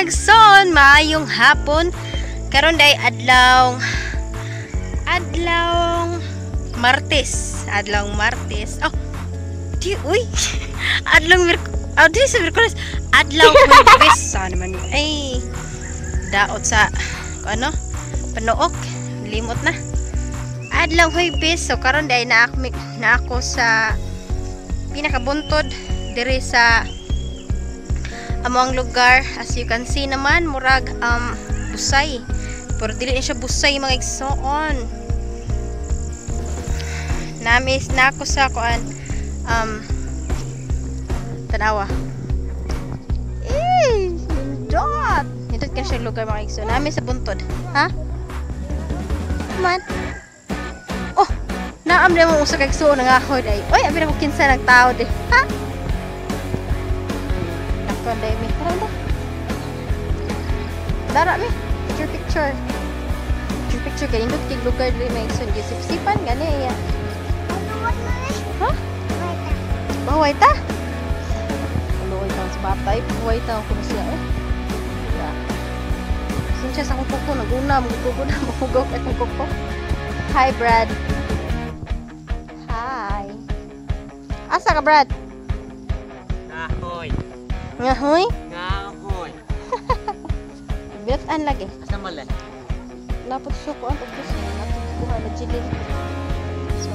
mga igsoon, maayong hapon. Karon day adlaw Martes. Oh, di uy. Di sa Miyerkules. Adlaw Huwebes. Saan naman yun? Ay, daot sa ano? Panuok. Limot na. Adlaw Huwebes. So karon day na ako sa pinakabuntod diri sa among lugar. As you can see naman, murag busay. Pero dili siya busay mga igsoon. Namis na ako sa kuan tanawa. Dot. Ito ka siya lugar mga igsoon. Namis sa buntod. Ha? Man. Oh, naam na mo usa ka igsoon nga ako day. Oy, abi na ko kinsa nang tao de. Ha? Day mi tara dara mi picture kay indot kay lugar diri may igsoon gisip-sipan gani ya. Ha? Baway ta? Baway ta sa batay, baway ta ko siya eh. Ya. Sincha sa kuko naguna mo mahugok atong kuko. Hi Brad. Hi. Asa ka Brad? Ngahoy. Ngahoy? Ngahoy. Biatan lagi. Asa mala? Napot siya ko ang ubos niya. Napot kuha na jilin. So,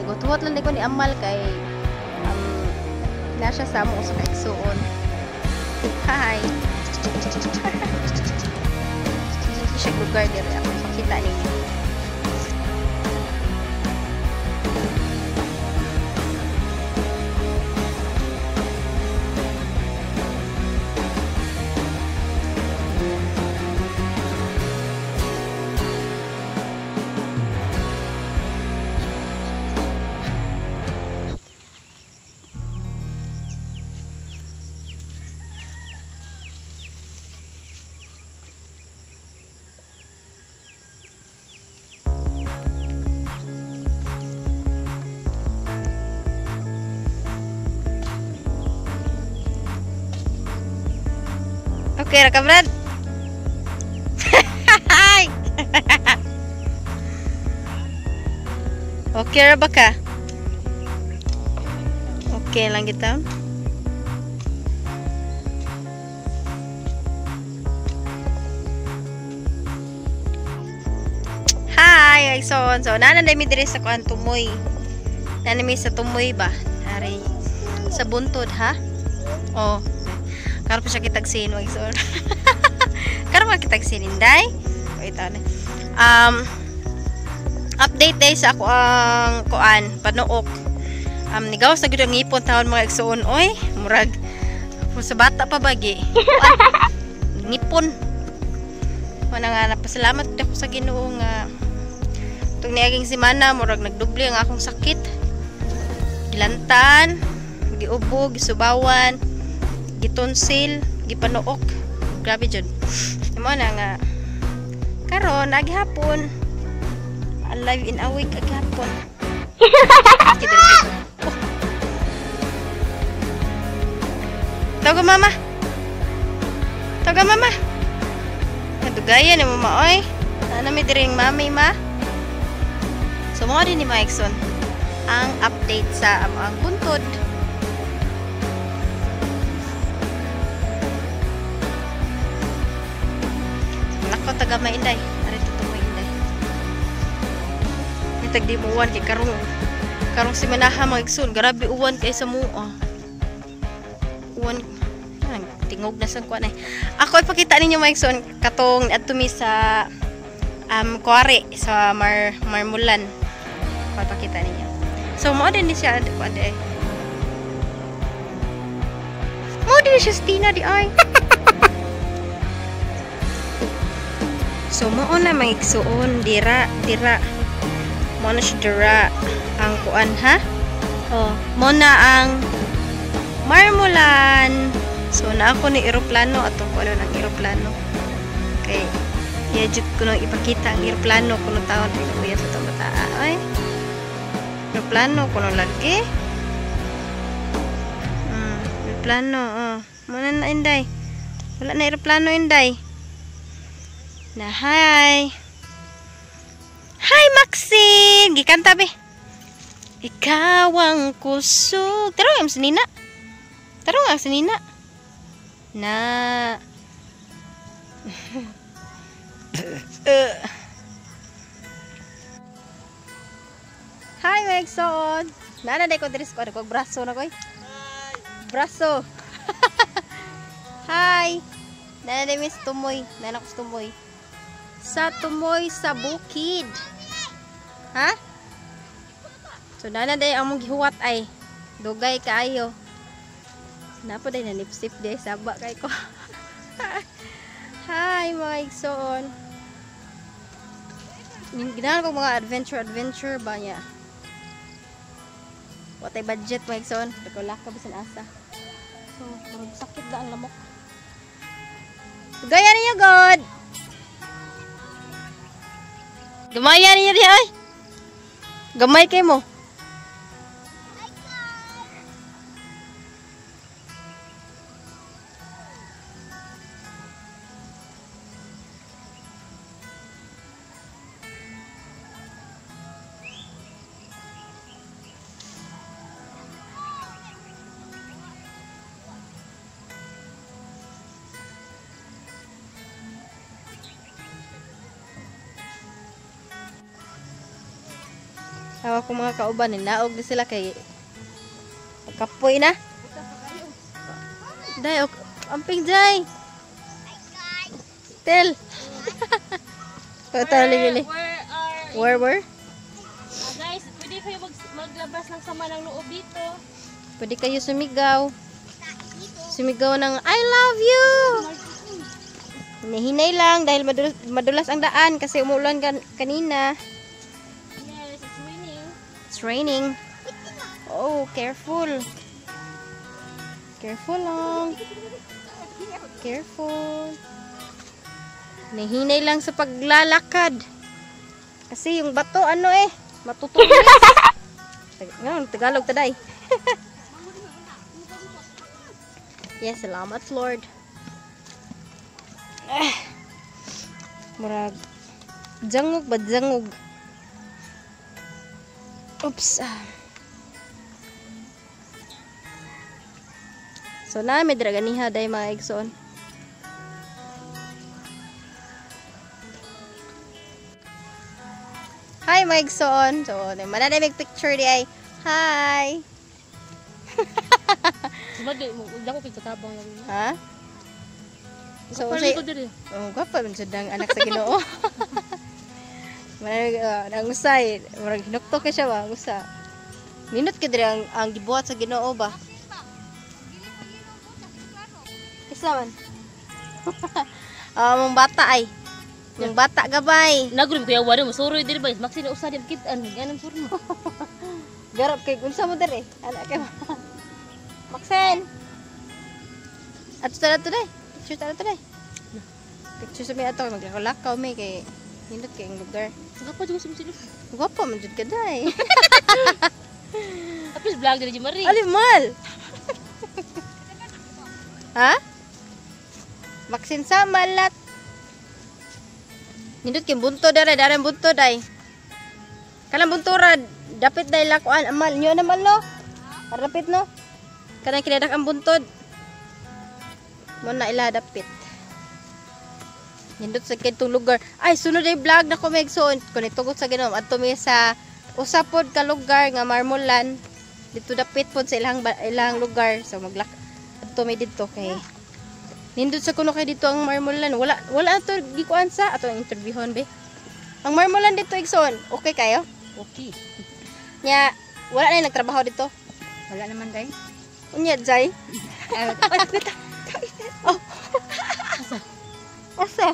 nagwatuwat lang ko ni Amal kay na siya sa mo sa kaigsoon. Hi! Siya lugar dito ako. Pakita ninyo. Okay ra ka Brad? Hi! Okay ra ba ka? Okay lang kita. Hi, so nananay mi diri sa kuan tumoy. Nanami sa tumoy ba? Ari sa buntod ha? Oh. Karon pa siya kitagsin wag so. Karon pa kitagsin inday. Wait ane. Update day sa ako ang kuan panuok. Nigawas na gyud ang ipon taon mga igsoon oy. Murag sa bata pa bagi. Ngipon. Wala nga napasalamat ako sa Ginoo nga tong niaging semana murag nagdubli ang akong sakit. Gilantan, giubog, gisubawan, gitonsil, gipanuok. Grabe jud. Imo na nga karon agihapon. Alive in a week agihapon. Tawag mama. Tawag mama. Nadugayan ni mama oy. Ana mi diring mami ma. So mo din ni Mikeson ang update sa amang buntod. Nako taga mainday, ari to mainday. Ni tagdi mo uwan kay karong semanaha magsun, grabe uwan kay sa mo. Uwan tingog na sang kuan ay. Ako ipakita ninyo Mikeson katong adto mi sa kuwari sa Marmulan. Ako ipakita ninyo. So mo din siya kuan ay. Mo din siya Stina di ay. So mao na mga igsoon dira mo na siya dira ang kuan ha. Oh, mo na ang Marmulan. So na ako ni eroplano atong kuno ng eroplano. Okay. Yajud ko nang ipakita ang eroplano kuno taon ay kuya sa tong bata. Ay. Eroplano kuno lagi. Eroplano oh. Mo na inday. Wala na aeroplano Inday. Na hi. Hi Maxine, gikanta be. Ikaw ang kusog. Tarong ang sinina. Tarong ang sinina. Na. Hi Megson. Nana day ko diri ko braso na koy. Braso. Hi. Nana day Miss Tumoy. Nana ko Tumoy. Sa Tumoy sa bukid. Ha? So nana day ang mong gihuwat ay dugay kaayo. Napo day na lipsip day saba kay ko. Hi mga igsoon. Ginahan ko mga adventure ba niya. Watay budget mga igsoon. Pagkulaka bisan asa. So, marag sakit da ang lamok. Gaya niyo God. Gamaya niyo di ay. Gamay kay mo. Tawa ko mga kauban, naog na sila kay kapoy na. Day, amping day. Tel. Patali. Where? Guys, pwede kayo maglabas ng sama ng loob dito. Pwede kayo sumigaw. Sumigaw ng I love you. Hinahinay lang dahil madulas ang daan kasi umuulan kanina. It's raining. Oh, careful. Careful lang. Careful. Nahinay lang sa paglalakad. Kasi yung bato ano matutulis. Ngayon, Tagalog taday. Yes, salamat Lord. Murag jangog ba jangog. Oops. So na may draganiha day mga igsoon. Hi mga igsoon. So manana may picture di ay. Hi. Sabagay mo, dako kay katabang lang. Ha? So say ko diri. Oh, gapa man jud ang anak sa Ginoo. Marag ang usay, marag hinuktok ka siya ba, usa. Minut ka diri ang gibuhat sa Ginoo ba? Isa man. Mong bata ay. Yung bata gabay. Nagrum ko yawa mo suroy diri ba? Maxi na usa di kitan, ganang suro mo. Garap kay unsa mo diri? Anak ka. Maxen. At tara today. Picture tara today. Picture sa mi ato maglakaw may kay hindot kay ang lugar. Gapa jud sa silo. Guwapo man jud ka day. Apis vlog diri Marie. Ali mal. Ha? Maxin sa malat. Hindot kay bunto dere bunto day. Kanang buntura dapit day lakuan amal nyo naman no. Dapit no. Kanang kinadak ang buntod. Mo na ila dapit. Nindot sa kitong lugar. Ay, sunod ay vlog na ko megsoon. Kung itugot sa Ginoo adto mi sa usapod ka lugar nga Marmulan. Dito dapit pod sa ilang lugar. So maglak adto mi dito kay nindot sa kuno kay dito ang Marmulan. Wala ato gikuan sa ato ang interviewon be. Ang Marmulan dito igsoon. Okay kayo? Okay. Nya wala na nagtrabaho dito. Wala naman day. Unya jay. Oh. Asa?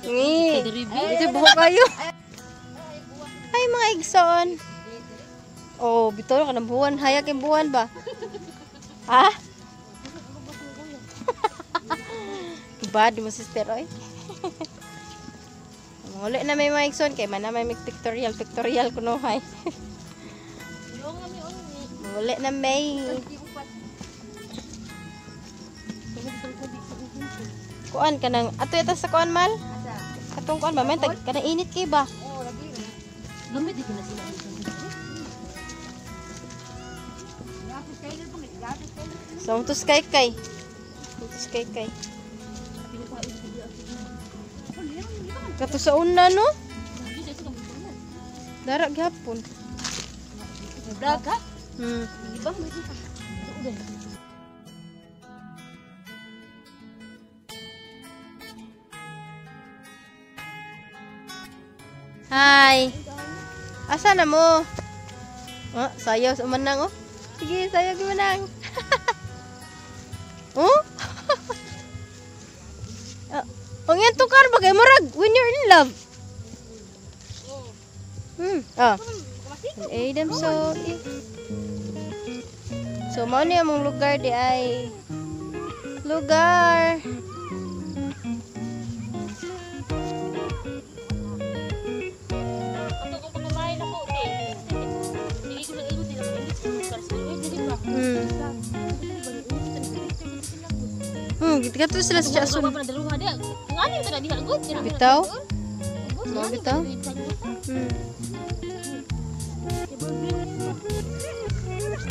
Ni. Ito buhok kayo. Ay mga igsoon. Oh, bitaw ka ng buwan. Hayag yung buwan ba? Ha? Bad mo sister oy. Muli na may mga igsoon kay man na may pictorial kuno hay. Muli na may Kuan kanang ato yata sa kuan mal. Katong kuan ba man tag kanang init kay ba? Gamit din na sila. So tus kay. Kato sa una no? Dara gyapon. Vlog ka? Ibang Hi. Asa na mo? Oh, sayaw sa manang oh. Sige, sayaw gi manang. Oh? Ang yan tukar bagay murag when you're in love. Ah. Adam so mao ni among lugar di ay lugar. Gitu sila sa asun. Bitaw? Mau bitaw?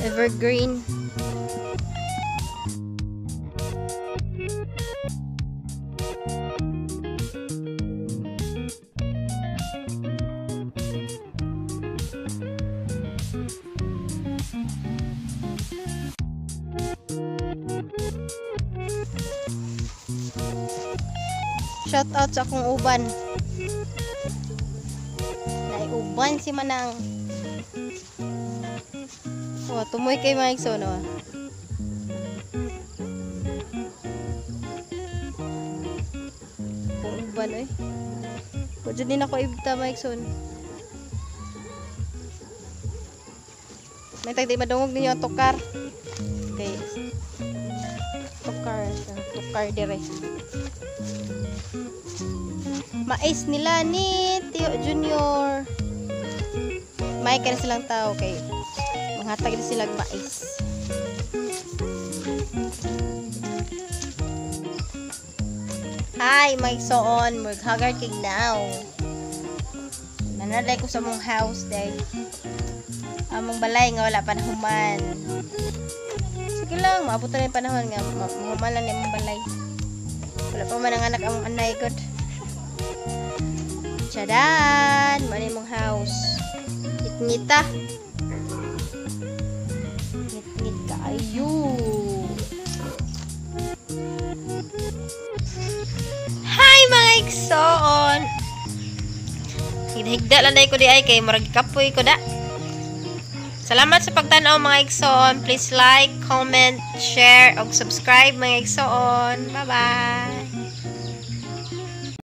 Evergreen. Shout out sa akong uban. Uban si Manang. Oh, tumoy kay mga igsoon oh. Kung uban eh. Kung dyan din ako ibta mga igsoon. May tagdi madungog ninyo ang tukar. Okay. Tukar dire. Mais nila ni Tio Junior. May kaya silang tao kay manghatag na silang mais. Hi, may soon. Mag-haggard kig now. Nanalay ko sa mong house day. Among balay nga wala panahuman. Sige lang, maabot na yung panahon nga. Mahumalan yung mong balay. Wala pa man ang anak among anay god. Tchadan! Mani mong house. Ngit-ngita. Ngit-ngit ka. Ayu. Hi mga igsoon! Higda lang ko di ay kay marag kapoy ko da. Salamat sa pagtanaw mga igsoon. Please like, comment, share, og subscribe mga igsoon. Bye-bye!